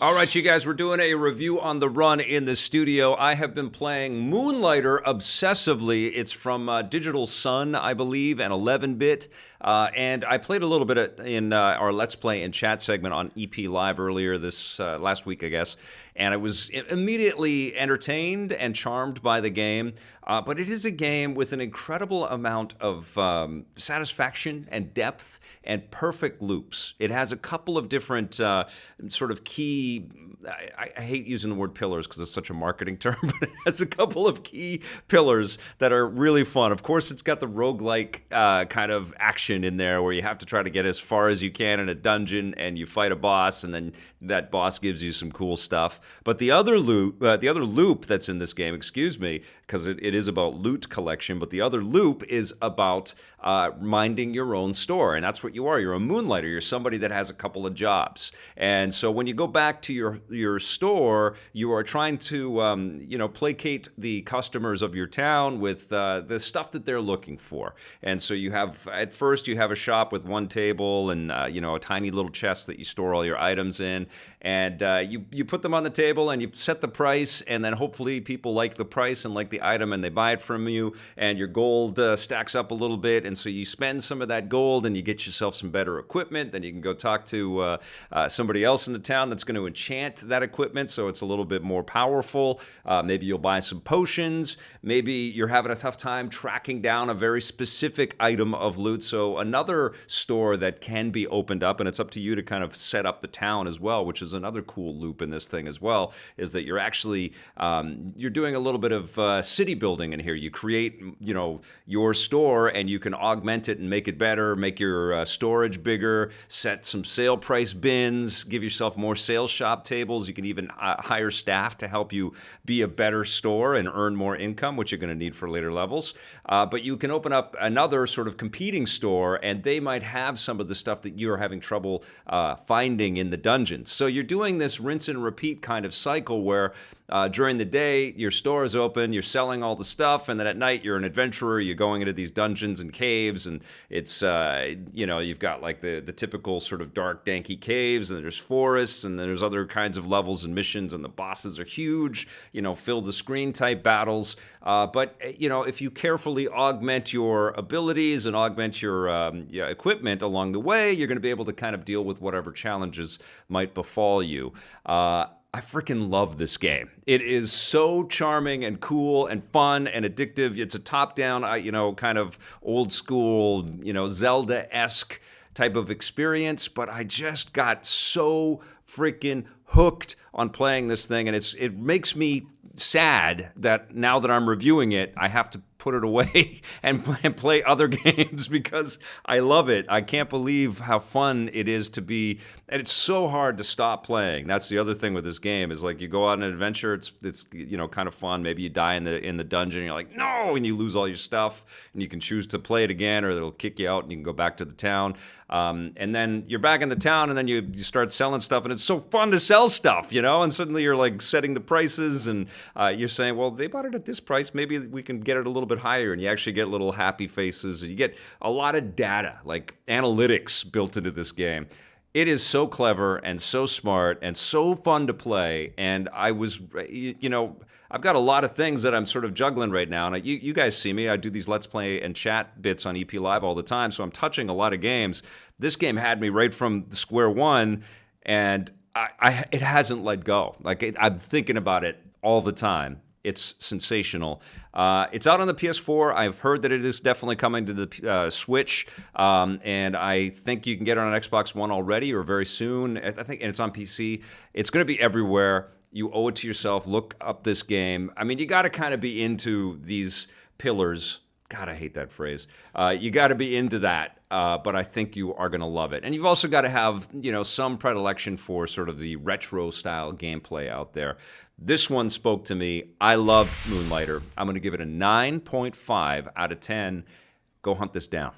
All right, you guys, we're doing a review on the run in the studio. I have been playing Moonlighter obsessively. It's from Digital Sun, I believe, and 11-bit. And I played a little bit in our Let's Play and Chat segment on EP Live earlier this last week, I guess. And I was immediately entertained and charmed by the game. But it is a game with an incredible amount of satisfaction and depth and perfect loops. It has a couple of different sort of key, I hate using the word pillars because it's such a marketing term, but it has a couple of key pillars that are really fun. Of course, it's got the roguelike kind of action in there where you have to try to get as far as you can in a dungeon and you fight a boss and then that boss gives you some cool stuff. But the other loop that's in this game, excuse me, because it is about loot collection, but the other loop is about minding your own store. And that's what you are. You're a moonlighter. You're somebody that has a couple of jobs. And so when you go back to your store, you are trying to placate the customers of your town with the stuff that they're looking for. And so you have, at first you have a shop with one table and a tiny little chest that you store all your items in. And you put them on the table and you set the price, and then hopefully people like the price and like the item and they buy it from you, and your gold stacks up a little bit, and so you spend some of that gold and you get yourself some better equipment. Then you can go talk to somebody else in the town that's going to enchant that equipment so it's a little bit more powerful. Maybe you'll buy some potions. Maybe you're having a tough time tracking down a very specific item of loot, so another store that can be opened up, and it's up to you to kind of set up the town as well, which is another cool loop in this thing as well, is that you're actually you're doing a little bit of city building in here. You create your store and you can augment it and make it better, make your storage bigger, set some sale price bins, give yourself more sales shop tables. You can even hire staff to help you be a better store and earn more income, which you're going to need for later levels. But you can open up another sort of competing store and they might have some of the stuff that you're having trouble finding in the dungeons. So you're doing this rinse and repeat kind of cycle where during the day, your store is open, you're selling all the stuff, and then at night, you're an adventurer, you're going into these dungeons and caves, and it's, you've got like the typical sort of dark, danky caves, and there's forests, and then there's other kinds of levels and missions, and the bosses are huge, fill the screen type battles. But if you carefully augment your abilities and augment your equipment along the way, you're going to be able to kind of deal with whatever challenges might befall you. I freaking love this game. It is so charming and cool and fun and addictive. It's a top-down, kind of old school, Zelda-esque type of experience, but I just got so freaking hooked on playing this thing, and it makes me sad that now that I'm reviewing it, I have to put it away and play other games because I love it. I can't believe how fun it is to be, and it's so hard to stop playing. That's the other thing with this game is like you go on an adventure, it's kind of fun. Maybe you die in the dungeon, and you're like, no, and you lose all your stuff, and you can choose to play it again, or it'll kick you out, and you can go back to the town. And then you're back in the town, and then you start selling stuff, and it's so fun to sell stuff, and suddenly you're like setting the prices, and you're saying, well, they bought it at this price, maybe we can get it a little bit higher, and you actually get little happy faces. You get a lot of data, like analytics built into this game. It is so clever and so smart and so fun to play, and I was, I've got a lot of things that I'm sort of juggling right now, and you guys see me. I do these Let's Play and Chat bits on EP Live all the time, so I'm touching a lot of games. This game had me right from square one, and it hasn't let go. Like, I'm thinking about it all the time. It's sensational. It's out on the PS4. I've heard that it is definitely coming to the Switch, and I think you can get it on Xbox One already or very soon. I think, and it's on PC. It's going to be everywhere. You owe it to yourself. Look up this game. I mean, you got to kind of be into these pillars. God, I hate that phrase. You got to be into that, but I think you are going to love it. And you've also got to have, some predilection for sort of the retro-style gameplay out there. This one spoke to me. I love Moonlighter. I'm going to give it a 9.5 out of 10. Go hunt this down.